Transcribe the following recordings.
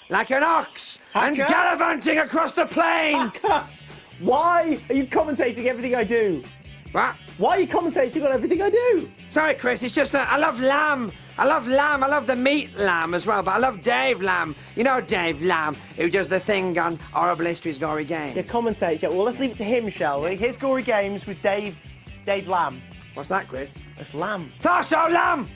like an ox and Hacker? gallivanting across the plain. Why are you commentating everything I do? What? Why are you commentating on everything I do? Sorry, Chris, it's just that I love lamb. I love lamb. I love the meat lamb as well, but I love Dave Lamb. You know Dave Lamb, who does the thing on Horrible Histories Gory Games. Yeah, commentate. Yeah, well, let's leave it to him, shall we? Here's Gory Games with Dave Lamb. What's that, Chris? It's Lamb. Thorso Lamb!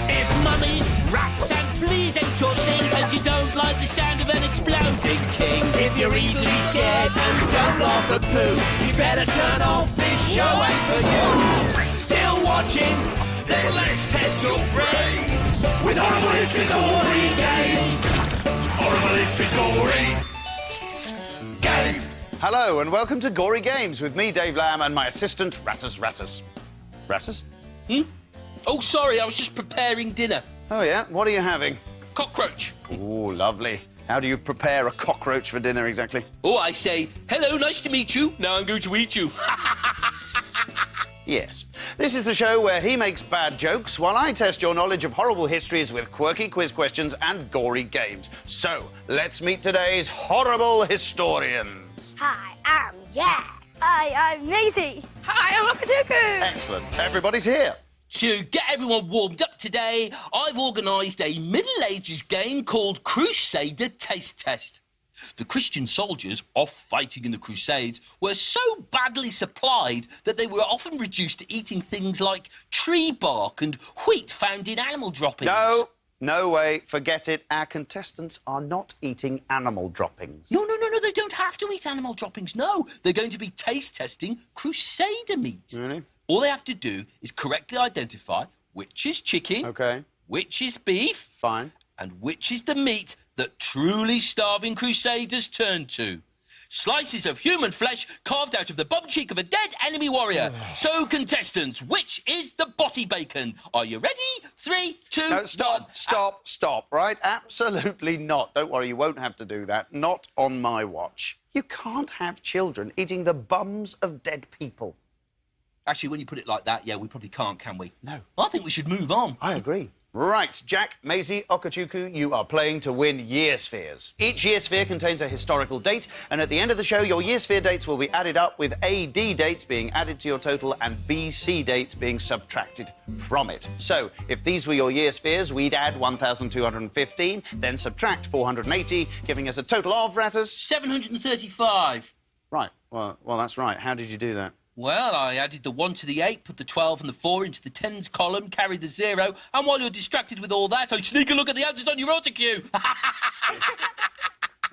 If mummies, rats and fleas ain't your thing, and you don't like the sound of an exploding king, if you're easily scared and don't laugh at poo, you better turn off, this show ain't for you. Still watching? Then let's test your brains with Horrible Histories Gory Games. Horrible Histories Gory Games. Hello and welcome to Gory Games with me, Dave Lamb, and my assistant, Rattus. Rattus? Oh, sorry, I was just preparing dinner. Oh, yeah? What are you having? Cockroach. Oh, lovely. How do you prepare a cockroach for dinner, exactly? Oh, I say, hello, nice to meet you. Now I'm going to eat you. Yes. This is the show where he makes bad jokes while I test your knowledge of horrible histories with quirky quiz questions and gory games. So, let's meet today's horrible historians. Hi, I'm Jack. Hi, I'm Maisie. Hi, I'm Akaduku. Excellent. Everybody's here. To get everyone warmed up today, I've organised a Middle Ages game called Crusader Taste Test. The Christian soldiers, off fighting in the Crusades, were so badly supplied that they were often reduced to eating things like tree bark and wheat found in animal droppings. No way. Forget it. Our contestants are not eating animal droppings. No, they don't have to eat animal droppings, no. They're going to be taste testing Crusader meat. Really? All they have to do is correctly identify which is chicken, OK. which is beef, Fine. and which is the meat that truly starving crusaders turn to. Slices of human flesh carved out of the bum cheek of a dead enemy warrior. So, contestants, which is the botty bacon? Are you ready? 3, 2, No, stop, right? Absolutely not. Don't worry, you won't have to do that. Not on my watch. You can't have children eating the bums of dead people. Actually, when you put it like that, yeah, we probably can't, can we? No. I think we should move on. I agree. Right, Jack, Maisie, Okachuku, you are playing to win year spheres. Each year sphere contains a historical date, and at the end of the show, your year sphere dates will be added up, with AD dates being added to your total and BC dates being subtracted from it. So, if these were your year spheres, we'd add 1,215, then subtract 480, giving us a total of, Rattus? 735. Right, well, that's right. How did you do that? Well, I added the 1 to the 8, put the 12 and the 4 into the tens column, carried the 0, and while you're distracted with all that, I sneak a look at the answers on your autocue.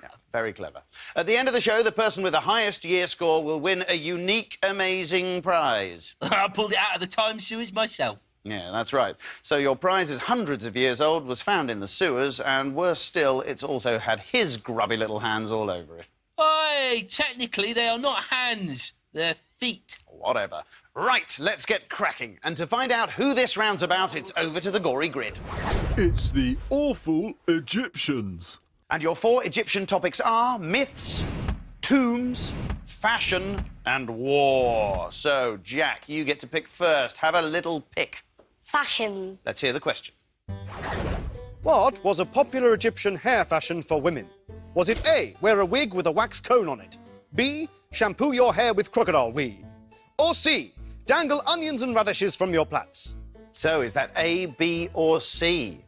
Yeah, very clever. At the end of the show, the person with the highest year score will win a unique, amazing prize. I pulled it out of the time sewers myself. Yeah, that's right. So your prize is hundreds of years old, was found in the sewers, and worse still, it's also had his grubby little hands all over it. Oi, technically they are not hands, they're feet. Whatever. Right, let's get cracking. And to find out who this round's about, it's over to the gory grid. It's the awful Egyptians. And your 4 Egyptian topics are myths, tombs, fashion, and war. So, Jack, you get to pick first. Have a little pick. Fashion. Let's hear the question. What was a popular Egyptian hair fashion for women? Was it A, wear a wig with a wax cone on it? B, shampoo your hair with crocodile weed? Or C, dangle onions and radishes from your plaits? So, is that A, B, or C?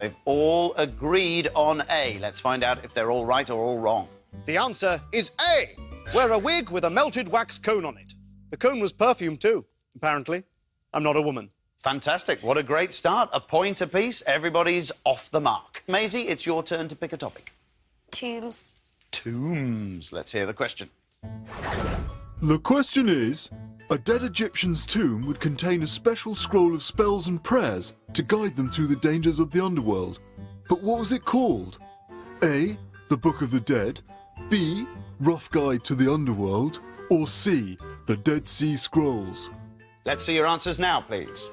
They've all agreed on A. Let's find out if they're all right or all wrong. The answer is A, wear a wig with a melted wax cone on it. The cone was perfume too, apparently. I'm not a woman. Fantastic. What a great start. A point apiece. Everybody's off the mark. Maisie, it's your turn to pick a topic. Tombs. Tombs. Let's hear the question. The question is, a dead Egyptian's tomb would contain a special scroll of spells and prayers to guide them through the dangers of the underworld. But what was it called? A, the Book of the Dead, B, Rough Guide to the Underworld, or C, the Dead Sea Scrolls? Let's see your answers now, please.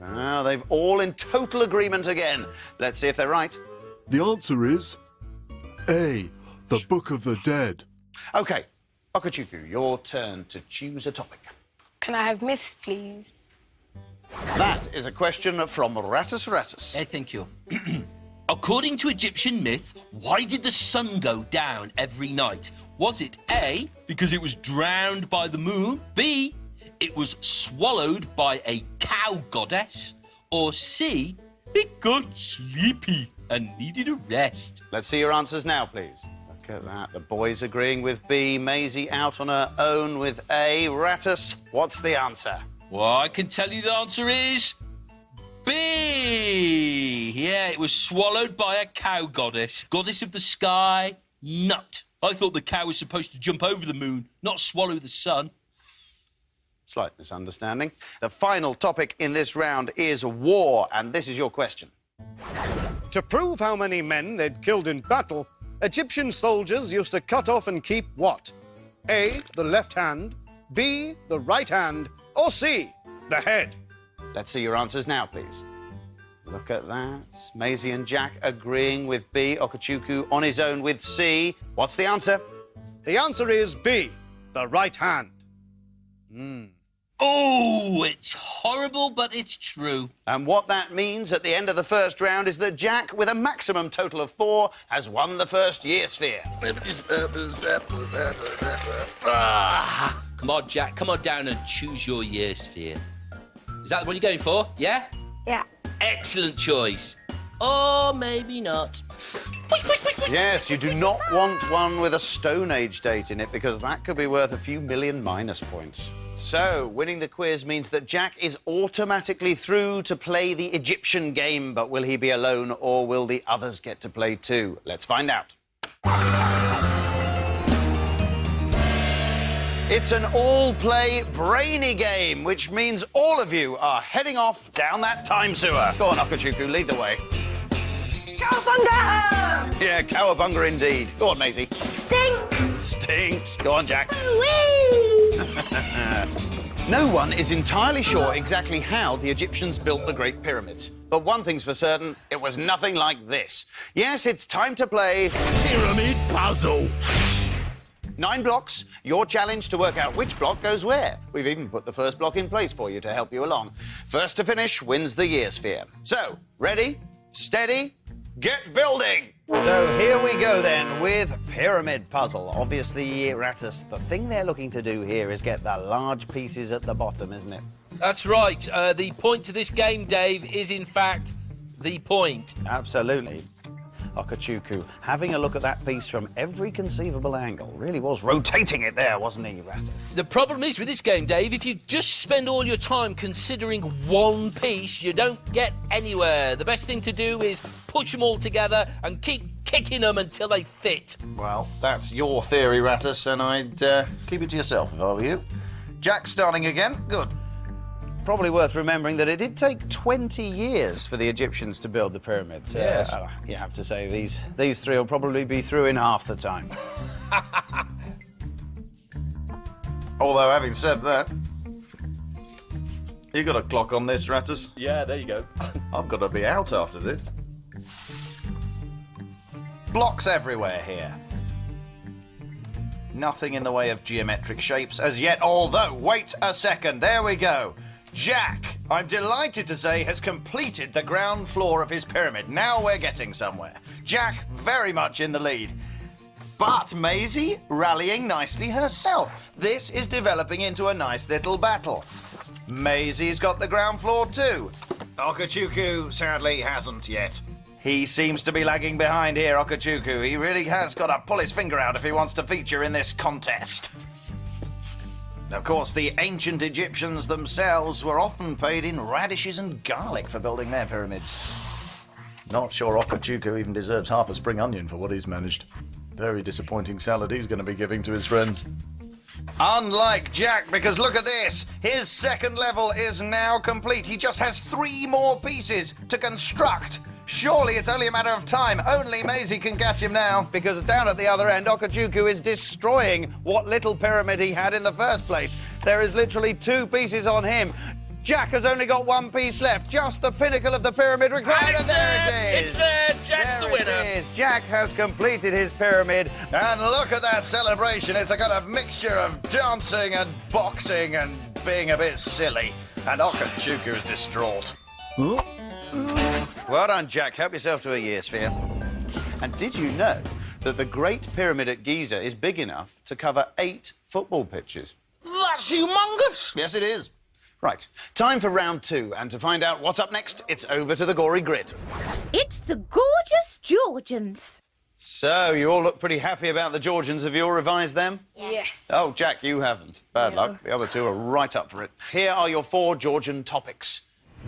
Now, they've all in total agreement again. Let's see if they're right. The answer is A, the Book of the Dead. OK, Okachuku, your turn to choose a topic. Can I have myths, please? That is a question from Ratus Ratus. Thank you. According to Egyptian myth, why did the sun go down every night? Was it A, because it was drowned by the moon? B, it was swallowed by a cow goddess? Or C, it got sleepy and needed a rest? Let's see your answers now, please. Look at that. The boys agreeing with B. Maisie out on her own with A. Ratus, what's the answer? Well, I can tell you the answer is B. Yeah, it was swallowed by a cow goddess. Goddess of the sky, nut. I thought the cow was supposed to jump over the moon, not swallow the sun. Slight misunderstanding. The final topic in this round is war, and this is your question. To prove how many men they'd killed in battle, Egyptian soldiers used to cut off and keep what? A, the left hand, B, the right hand, or C, the head? Let's see your answers now, please. Look at that. Maisie and Jack agreeing with B. Okachuku on his own with C. What's the answer? The answer is B, the right hand. Oh, it's horrible, but it's true. And what that means at the end of the first round is that Jack, with a maximum total of 4, has won the first year sphere. Come on, Jack, come on down and choose your year sphere. Is that the one you're going for? Yeah? Yeah. Excellent choice. Or maybe not. Yes, you do not want one with a Stone Age date in it because that could be worth a few million minus points. So, winning the quiz means that Jack is automatically through to play the Egyptian game, but will he be alone or will the others get to play too? Let's find out. It's an all-play brainy game, which means all of you are heading off down that time sewer. Go on, Okachuku, lead the way. Cowabunga! Yeah, cowabunga indeed. Go on, Maisie. Stinks! Stinks. Go on, Jack. Whee! No one is entirely sure exactly how the Egyptians built the Great Pyramids. But one thing's for certain, it was nothing like this. Yes, it's time to play Pyramid Puzzle. 9 blocks, your challenge to work out which block goes where. We've even put the first block in place for you to help you along. First to finish wins the year sphere. So, ready, steady, get building! So here we go then with Pyramid Puzzle. Obviously, Ratus, the thing they're looking to do here is get the large pieces at the bottom, isn't it? That's right. The point to this game, Dave, is in fact the point. Absolutely. Okachuku, having a look at that piece from every conceivable angle, really was rotating it there, wasn't he, Ratus? The problem is with this game, Dave, if you just spend all your time considering one piece, you don't get anywhere. The best thing to do is push them all together and keep kicking them until they fit. Well, that's your theory, Ratus, and I'd keep it to yourself if I were you. Jack starting again. Good. Probably worth remembering that it did take 20 years for the Egyptians to build the pyramids. Yes. You have to say these three will probably be through in half the time. Although, having said that, you got a clock on this, Ratus? Yeah, there you go. I've got to be out after this. Blocks everywhere here. Nothing in the way of geometric shapes as yet, although, wait a second, there we go. Jack, I'm delighted to say, has completed the ground floor of his pyramid. Now we're getting somewhere. Jack very much in the lead. But Maisie rallying nicely herself. This is developing into a nice little battle. Maisie's got the ground floor too. Okachuku sadly hasn't yet. He seems to be lagging behind here, Okachuku. He really has got to pull his finger out if he wants to feature in this contest. Of course, the ancient Egyptians themselves were often paid in radishes and garlic for building their pyramids. Not sure Okachuku even deserves half a spring onion for what he's managed. Very disappointing salad he's going to be giving to his friends. Unlike Jack, because look at this. His second level is now complete. He just has 3 more pieces to construct. Surely it's only a matter of time. Only Maisie can catch him now, because down at the other end, Okachuku is destroying what little pyramid he had in the first place. There is literally 2 pieces on him. Jack has only got 1 piece left, just the pinnacle of the pyramid required. It's there! It's there! Jack's the winner! It is. Jack has completed his pyramid, and look at that celebration. It's a kind of mixture of dancing and boxing and being a bit silly. And Okachuku is distraught. Huh? Well done, Jack. Help yourself to a year sphere. And did you know that the Great Pyramid at Giza is big enough to cover 8 football pitches? That's humongous. Yes, it is. Right, time for round 2, and to find out what's up next, it's over to the gory grid. It's the gorgeous Georgians. So, you all look pretty happy about the Georgians. Have you all revised them? Yes. Oh, Jack, you haven't. Bad luck. The other 2 are right up for it. Here are your 4 Georgian topics.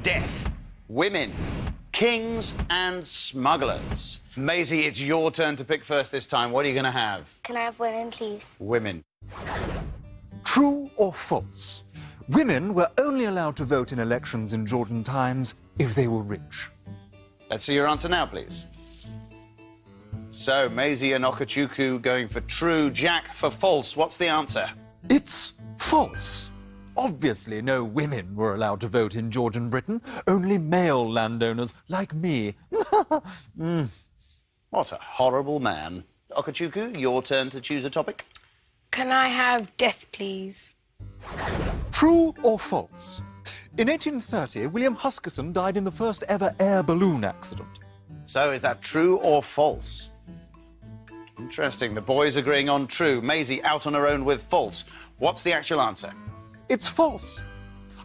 Death, women, kings and smugglers. Maisie, it's your turn to pick first this time. What are you going to have? Can I have women, please? Women. True or false? Women were only allowed to vote in elections in Georgian times if they were rich. Let's see your answer now, please. So, Maisie and Okachuku going for true, Jack for false. What's the answer? It's false. Obviously, no women were allowed to vote in Georgian Britain, only male landowners like me. What a horrible man. Okachuku, your turn to choose a topic. Can I have death, please? True or false? In 1830, William Huskisson died in the first ever air balloon accident. So, is that true or false? Interesting. The boys agreeing on true. Maisie out on her own with false. What's the actual answer? It's false.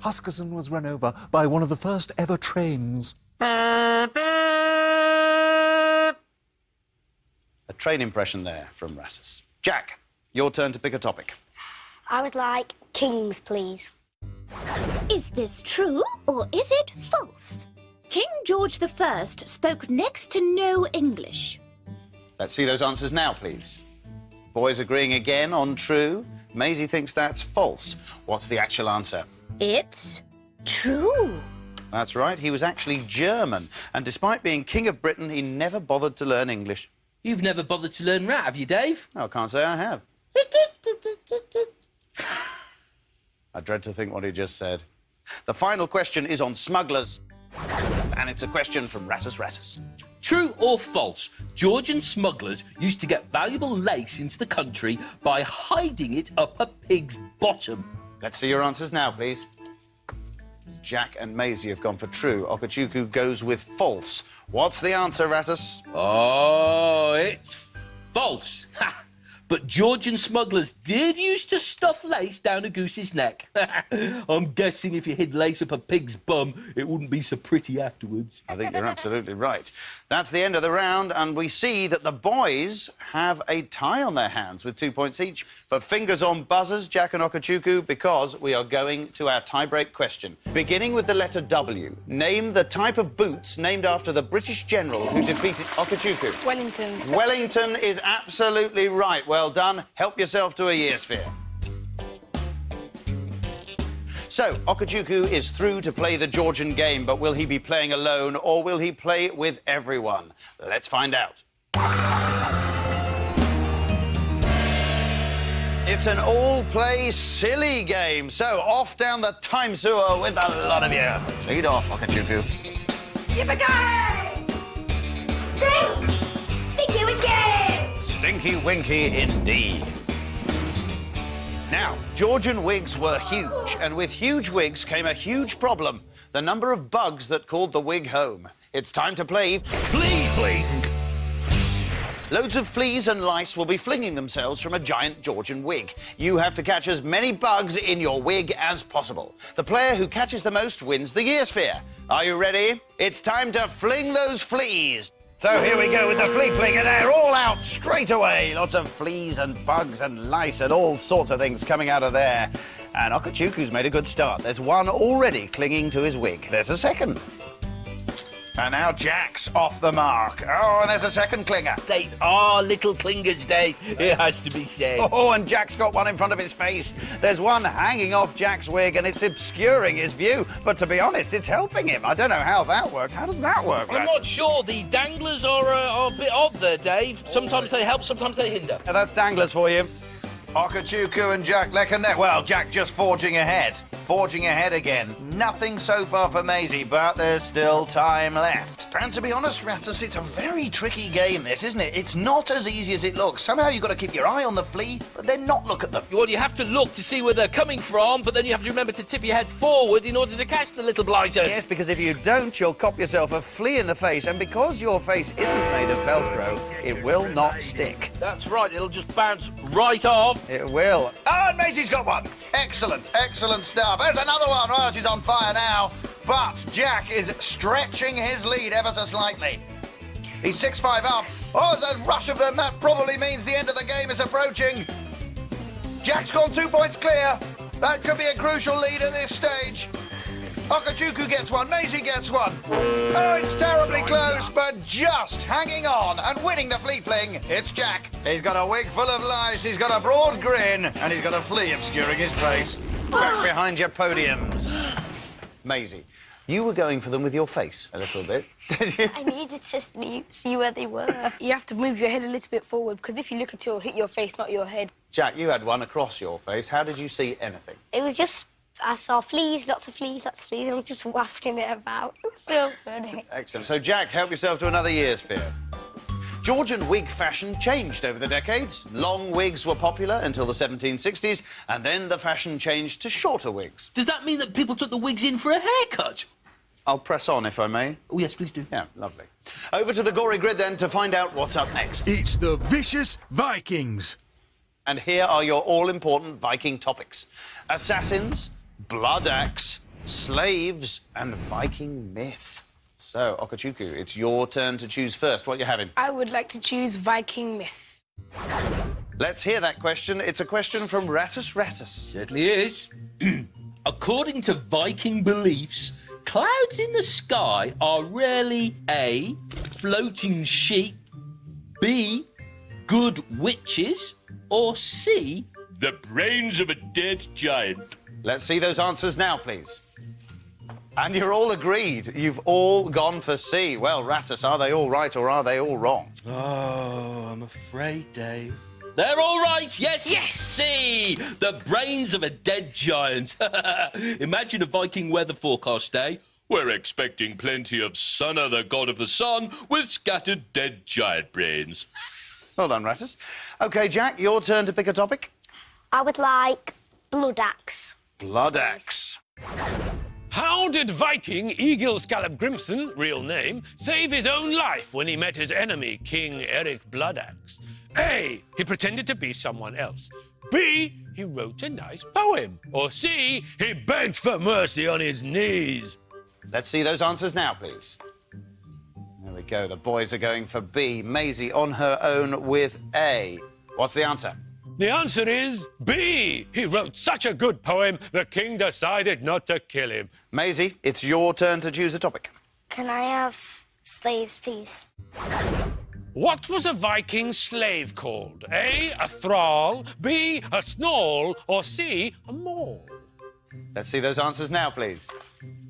Huskisson was run over by one of the first ever trains. A train impression there from Rassus. Jack, your turn to pick a topic. I would like kings, please. Is this true or is it false? King George I spoke next to no English. Let's see those answers now, please. Boys agreeing again on true. Maisie thinks that's false. What's the actual answer? It's true. That's right, he was actually German. And despite being King of Britain, he never bothered to learn English. You've never bothered to learn rat, have you, Dave? No, I can't say I have. I dread to think what he just said. The final question is on smugglers. And it's a question from Rassus Rassus. True or false? Georgian smugglers used to get valuable lace into the country by hiding it up a pig's bottom. Let's see your answers now, please. Jack and Maisie have gone for true. Okachuku goes with false. What's the answer, Rassus? Oh, it's false. Ha! But Georgian smugglers did used to stuff lace down a goose's neck. I'm guessing if you hid lace up a pig's bum, it wouldn't be so pretty afterwards. I think you're absolutely right. That's the end of the round, and we see that the boys have a tie on their hands with 2 points each. But fingers on buzzers, Jack and Okachuku, because we are going to our tie-break question. Beginning with the letter W, name the type of boots named after the British general who defeated Okachuku. Wellingtons. Wellington is absolutely right. Well done. Help yourself to a year sphere. So, Okachuku is through to play the Georgian game, but will he be playing alone or will he play with everyone? Let's find out. It's an all-play silly game, so off down the time sewer with a lot of you. Lead off, Okachuku. Yippee-ki-yay! Stink! Stinky winky! Stinky Winky indeed. Now, Georgian wigs were huge, and with huge wigs came a huge problem. The number of bugs that called the wig home. It's time to play Flea Fling. Loads of fleas and lice will be flinging themselves from a giant Georgian wig. You have to catch as many bugs in your wig as possible. The player who catches the most wins the year sphere. Are you ready? It's time to fling those fleas. So here we go with the flea fling, and they're all out straight away. Lots of fleas and bugs and lice and all sorts of things coming out of there. And Okachuku's made a good start. There's one already clinging to his wig. There's a second. And now Jack's off the mark. Oh, and there's a second clinger. They are little clingers, Dave. It has to be said. Oh, and Jack's got one in front of his face. There's one hanging off Jack's wig, and it's obscuring his view. But to be honest, it's helping him. I don't know how that works. How does that work? I'm not sure. The danglers are a bit odd there, Dave. Sometimes they help, sometimes they hinder. Now, that's danglers for you. Okachuku and Jack neck and neck. Well, Jack just forging ahead. Forging ahead again. Nothing so far for Maisie, but there's still time left. And to be honest, Rattus, it's a very tricky game, this, isn't it? It's not as easy as it looks. Somehow you've got to keep your eye on the flea, but then not look at them. Well, you have to look to see where they're coming from, but then you have to remember to tip your head forward in order to catch the little blighters. Yes, because if you don't, you'll cop yourself a flea in the face, and because your face isn't made of Velcro, it will not stick. That's right, it'll just bounce right off. It will. Oh, and Maisie's got one. Excellent, excellent stuff. There's another one. Oh, she's on fire now. But Jack is stretching his lead ever so slightly. He's 6-5 up. Oh, there's a rush of them. That probably means the end of the game is approaching. Jack's gone 2 points clear. That could be a crucial lead at this stage. Okachuku gets one, Maisie gets one. Oh, it's terribly close, but just hanging on and winning the flea fling. It's Jack. He's got a wig full of lice, he's got a broad grin, and he's got a flea obscuring his face. Back behind your podiums. Maisie, you were going for them with your face a little bit, did you? I needed to see where they were. You have to move your head a little bit forward, because if you look at it, it'll hit your face, not your head. Jack, you had one across your face. How did you see anything? It was just... I saw fleas, lots of fleas, and I'm just wafting it about. It was so funny. Excellent. So, Jack, help yourself to another year's fear. Georgian wig fashion changed over the decades. Long wigs were popular until the 1760s, and then the fashion changed to shorter wigs. Does that mean that people took the wigs in for a haircut? I'll press on, if I may. Oh, yes, please do. Yeah, lovely. Over to the gory grid, then, to find out what's up next. It's the Vicious Vikings. And here are your all-important Viking topics. Assassins, blood axe, slaves, and Viking myth. So, Okachuku, it's your turn to choose first. What are you having? I would like to choose Viking myth. Let's hear that question. It's a question from Rattus. Certainly is. According to Viking beliefs, clouds in the sky are rarely A, floating sheep, B, good witches, or C, the brains of a dead giant. Let's see those answers now, please. And you're all agreed. You've all gone for C. Well, Rattus, are they all right or are they all wrong? Oh, I'm afraid, Dave. They're all right, yes, yes, C, the brains of a dead giant. Imagine a Viking weather forecast day. We're expecting plenty of Sunna, the god of the sun, with scattered dead giant brains. Well done, Rattus. OK, Jack, your turn to pick a topic. I would like blood axe. Blood axe. How did Viking Egil Skallagrimsson, real name, save his own life when he met his enemy, King Eric Bloodaxe? A, he pretended to be someone else. B, he wrote a nice poem. Or C, he begged for mercy on his knees. Let's see those answers now, please. There we go. The boys are going for B. Maisie on her own with A. What's the answer? The answer is B. He wrote such a good poem, the king decided not to kill him. Maisie, it's your turn to choose a topic. Can I have slaves, please? What was a Viking slave called? A, a thrall, B, a snarl, or C, a maul? Let's see those answers now, please.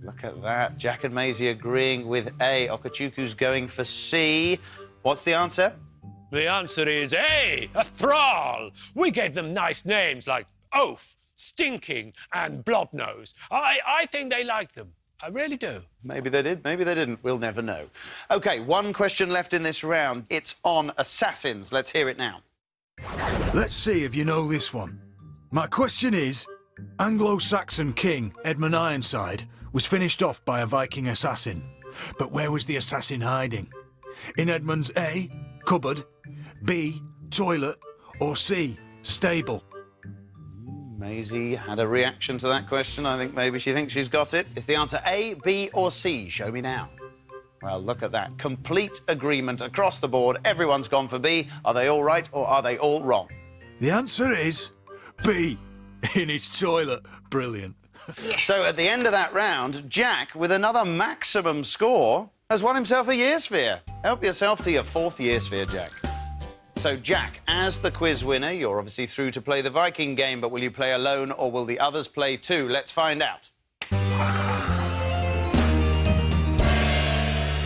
Look at that. Jack and Maisie agreeing with A. Okachuku's going for C. What's the answer? The answer is A, a thrall. We gave them nice names like Oaf, Stinking, and Blobnose. I think they liked them. I really do. Maybe they did, maybe they didn't. We'll never know. OK, one question left in this round. It's on assassins. Let's hear it now. Let's see if you know this one. My question is, Anglo-Saxon king Edmund Ironside was finished off by a Viking assassin. But where was the assassin hiding? In Edmund's A, cupboard, B, toilet, or C, stable? Maisie had a reaction to that question. I think maybe she thinks she's got it. Is the answer A, B, or C? Show me now. Well, look at that. Complete agreement across the board. Everyone's gone for B. Are they all right or are they all wrong? The answer is B, in his toilet. Brilliant. Yes. So at the end of that round, Jack, with another maximum score, has won himself a year sphere. Help yourself to your 4th year sphere, Jack. So, Jack, as the quiz winner, you're obviously through to play the Viking game, but will you play alone or will the others play too? Let's find out.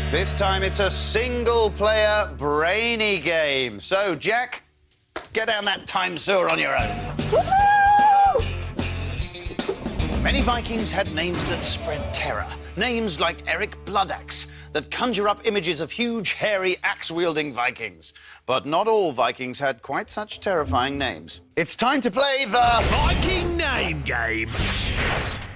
This time it's a single-player brainy game. So, Jack, get down that time sewer on your own. Woohoo! Many Vikings had names that spread terror. Names like Eric Bloodaxe that conjure up images of huge, hairy, axe-wielding Vikings. But not all Vikings had quite such terrifying names. It's time to play the Viking Name Game.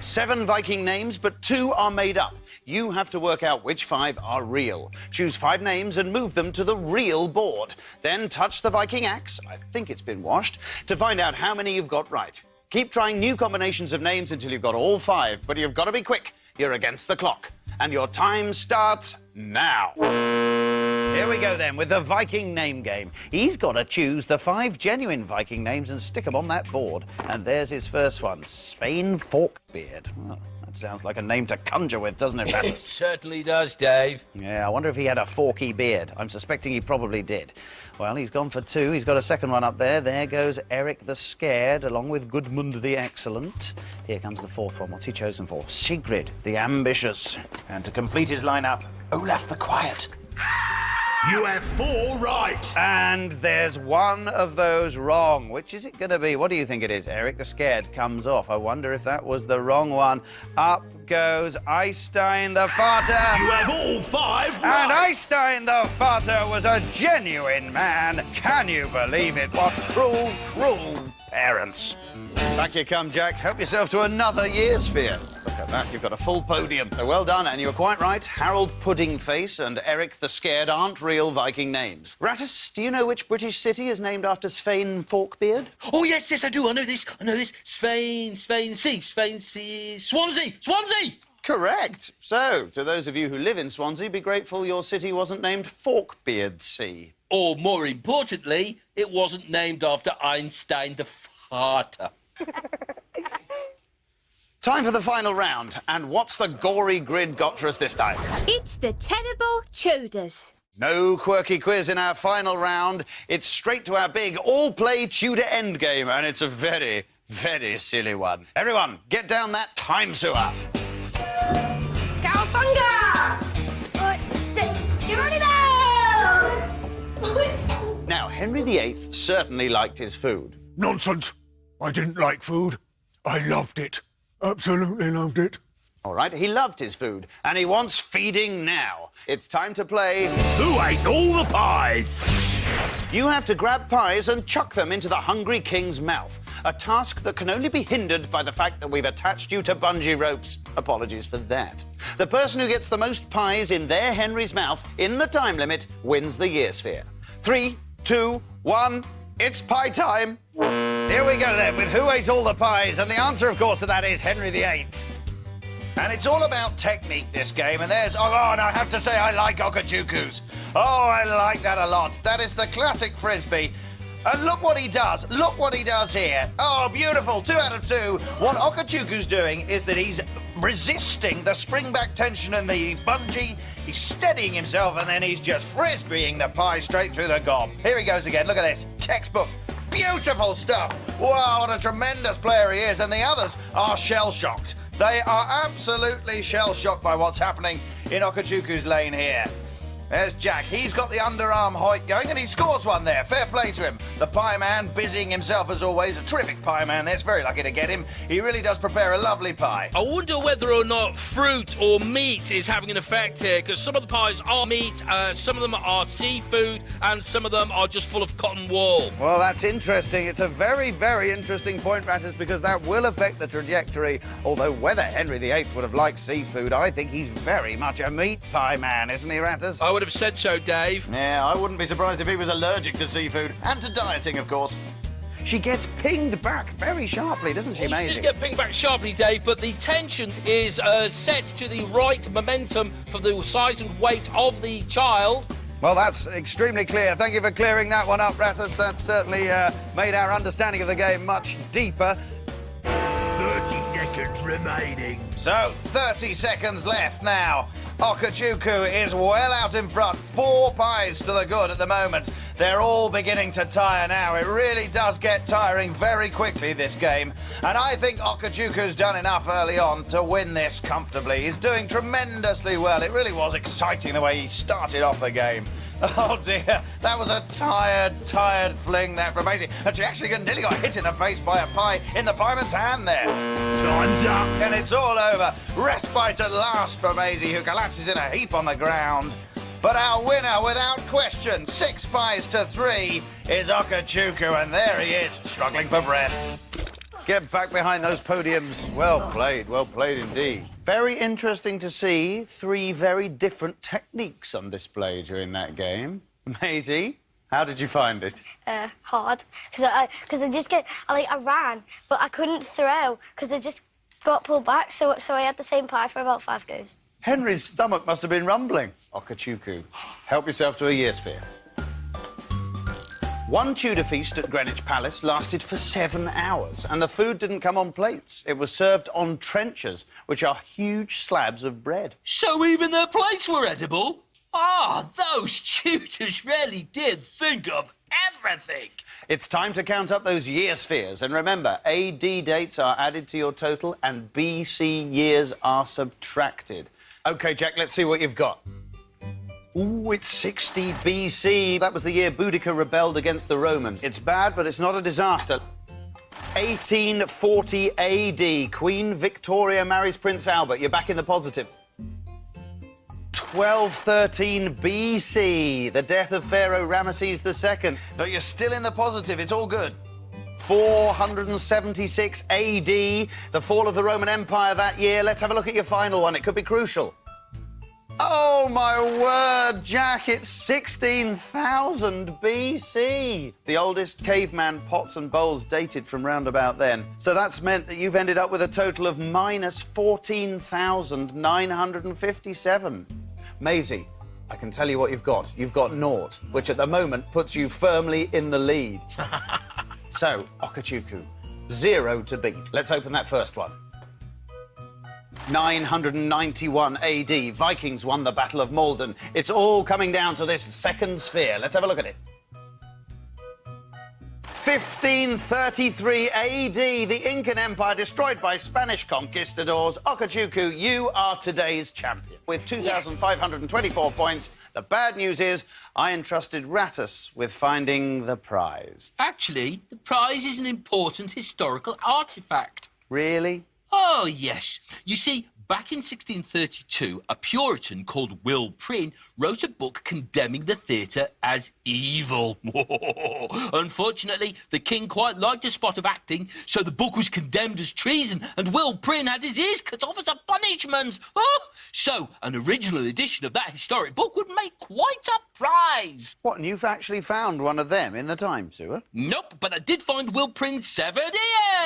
7 Viking names, but 2 are made up. You have to work out which 5 are real. Choose 5 names and move them to the real board. Then touch the Viking axe, I think it's been washed, to find out how many you've got right. Keep trying new combinations of names until you've got all 5, but you've got to be quick. You're against the clock. And your time starts now. Here we go then with the Viking name game. He's got to choose the 5 genuine Viking names and stick them on that board. And there's his first one, Svein Forkbeard. Well, that sounds like a name to conjure with, doesn't it, Pat? It certainly does, Dave. Yeah, I wonder if he had a forky beard. I'm suspecting he probably did. Well, he's gone for 2. He's got a second one up there. There goes Eric the Scared, along with Gudmund the Excellent. Here comes the 4th one. What's he chosen for? Sigrid the Ambitious. And to complete his lineup, Olaf the Quiet. You have 4 right. And there's one of those wrong. Which is it going to be? What do you think it is? Eric the Scared comes off. I wonder if that was the wrong one. Up goes Eystein the Farter. You have all 5 right. And Eystein the Farter was a genuine man. Can you believe it? What cruel, cruel parents. Back you come, Jack. Help yourself to another year's sphere. Look at that, you've got a full podium. So well done, and you were quite right. Harold Puddingface and Eric the Scared aren't real Viking names. Rattus, do you know which British city is named after Svein Forkbeard? Oh, yes, I do. I know this. Swansea. Correct. So, to those of you who live in Swansea, be grateful your city wasn't named Forkbeardsea. Or, more importantly, it wasn't named after Einstein the Farter. Time for the final round. And what's the gory grid got for us this time? It's the terrible Tudors. No quirky quiz in our final round. It's straight to our big all-play Tudor endgame, and it's a very, very silly one. Everyone, get down that time sewer. Cowabunga! Get ready there! Now, Henry VIII certainly liked his food. Nonsense. I didn't like food. I loved it. Absolutely loved it. All right, he loved his food, and he wants feeding now. It's time to play... Who ate all the pies? You have to grab pies and chuck them into the hungry king's mouth. A task that can only be hindered by the fact that we've attached you to bungee ropes. Apologies for that. The person who gets the most pies in their Henry's mouth in the time limit wins the year sphere. 3, 2, 1, it's pie time. Here we go then with who ate all the pies, and the answer, of course, to that is Henry VIII. And it's all about technique, this game, and there's... Oh, and I have to say I like Okachuku's. Oh, I like that a lot. That is the classic Frisbee. And look what he does. Look what he does here. Oh, beautiful. 2 out of 2. What Okachuku's doing is that he's resisting the spring-back tension in the bungee. He's steadying himself, and then he's just Frisbeeing the pie straight through the gob. Here he goes again. Look at this. Textbook. Beautiful stuff. Wow, what a tremendous player he is. And the others are shell-shocked. They are absolutely shell-shocked by what's happening in Okachuku's lane here. There's Jack. He's got the underarm hoik going, and he scores one there. Fair play to him. The pie man busying himself as always. A terrific pie man. That's very lucky to get him. He really does prepare a lovely pie. I wonder whether or not fruit or meat is having an effect here, because some of the pies are meat, some of them are seafood, and some of them are just full of cotton wool. Well, that's interesting. It's a very, very interesting point, Rattus, because that will affect the trajectory. Although whether Henry VIII would have liked seafood, I think he's very much a meat pie man, isn't he, Rattus? I would have said so, Dave. Yeah, I wouldn't be surprised if he was allergic to seafood, and to dieting, of course. She gets pinged back very sharply, doesn't she, Maisie? She does get pinged back sharply, Dave, but the tension is set to the right momentum for the size and weight of the child. Well, that's extremely clear. Thank you for clearing that one up, Rattus. That's certainly made our understanding of the game much deeper. 30 seconds remaining. So, 30 seconds left now. Okachuku is well out in front. 4 pies to the good at the moment. They're all beginning to tire now. It really does get tiring very quickly, this game. And I think Okachuku's done enough early on to win this comfortably. He's doing tremendously well. It really was exciting the way he started off the game. Oh dear, that was a tired fling there from Maisie. And she actually nearly got hit in the face by a pie in the pieman's hand there. Time's up. And it's all over. Respite at last for Maisie, who collapses in a heap on the ground. But our winner, without question, 6 pies to 3, is Okachuku, and there he is, struggling for breath. Get back behind those podiums. Well played indeed. Very interesting to see 3 very different techniques on display during that game. Maisie, how did you find it? Hard. Because I ran, but I couldn't throw because I just got pulled back, so I had the same pie for about 5 goes. Henry's stomach must have been rumbling. Okachuku, help yourself to a year sphere. One Tudor feast at Greenwich Palace lasted for 7 hours, and the food didn't come on plates. It was served on trenchers, which are huge slabs of bread. So even their plates were edible? Ah, those Tudors really did think of everything. It's time to count up those year spheres, and remember, AD dates are added to your total and BC years are subtracted. OK, Jack, let's see what you've got. Ooh, it's 60 BC. That was the year Boudica rebelled against the Romans. It's bad, but it's not a disaster. 1840 AD, Queen Victoria marries Prince Albert. You're back in the positive. 1213 BC, the death of Pharaoh Ramesses II. But you're still in the positive. It's all good. 476 AD, the fall of the Roman Empire that year. Let's have a look at your final one. It could be crucial. Oh, my word, Jack, it's 16,000 BC. The oldest caveman pots and bowls dated from round about then. So that's meant that you've ended up with a total of minus 14,957. Maisie, I can tell you what you've got. You've got naught, which at the moment puts you firmly in the lead. So, Okachuku, 0 to beat. Let's open that first one. 991 AD, Vikings won the Battle of Malden. It's all coming down to this second sphere. Let's have a look at it. 1533 AD, the Incan Empire destroyed by Spanish conquistadors. Okachuku, you are today's champion. With 2,524 points, the bad news is I entrusted Rattus with finding the prize. Actually, the prize is an important historical artifact. Really? Oh, yes. You see, back in 1632, a Puritan called Will Prynne wrote a book condemning the theatre as evil. Unfortunately, the king quite liked a spot of acting, so the book was condemned as treason, and Will Prynne had his ears cut off as a punishment. So, an original edition of that historic book would make quite a prize. What, and you've actually found one of them in the time sewer? Nope, but I did find Will Prynne's severed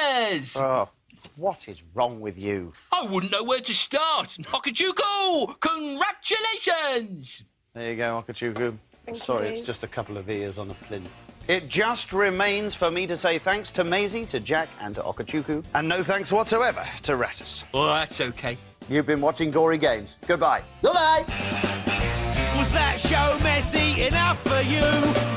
ears. Oh. What is wrong with you? I wouldn't know where to start. Okachuku, congratulations! There you go, Okachuku. Sorry, you. it's just a couple of ears on a plinth. It just remains for me to say thanks to Maisie, to Jack and to Okachuku, and no thanks whatsoever to Rattus. Oh, that's OK. You've been watching Gory Games. Goodbye. Goodbye! Was that show messy enough for you?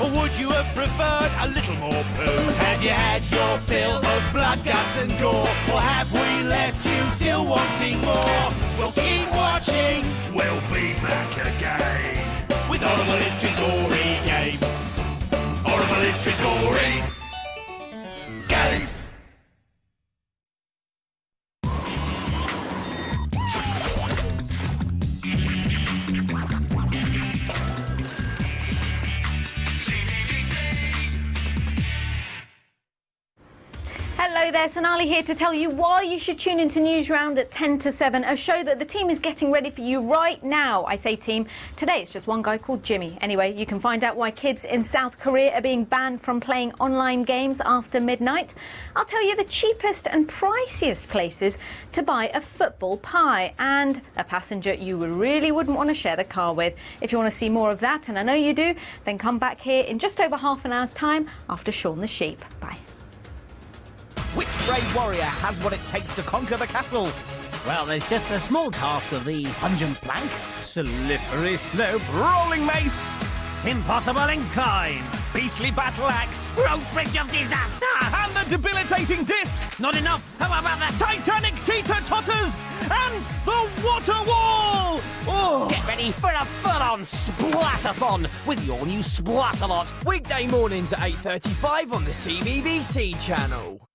Or would you have preferred a little more poo? Have you had your fill of blood, guts and gore? Or have we left you still wanting more? Well, keep watching. We'll be back again with Horrible Histories Gory Games. Horrible Histories Gory Games. Hello there, Sonali here to tell you why you should tune into Newsround at 10 to 7, a show that the team is getting ready for you right now. I say team, today it's just one guy called Jimmy. Anyway, you can find out why kids in South Korea are being banned from playing online games after midnight. I'll tell you the cheapest and priciest places to buy a football pie, and a passenger you really wouldn't want to share the car with. If you want to see more of that, and I know you do, then come back here in just over half an hour's time after Shaun the Sheep. Bye. Which brave warrior has what it takes to conquer the castle? Well, there's just a small task with the pungent plank, slippery slope, rolling mace, impossible incline, beastly battle axe, road bridge of disaster, and the debilitating disc. Not enough. How about that? Titanic teeter totters and the water wall. Oh. Get ready ready for a full-on Splattathon with your new Splatterlot. Weekday mornings at 8:35 on the CBBC channel.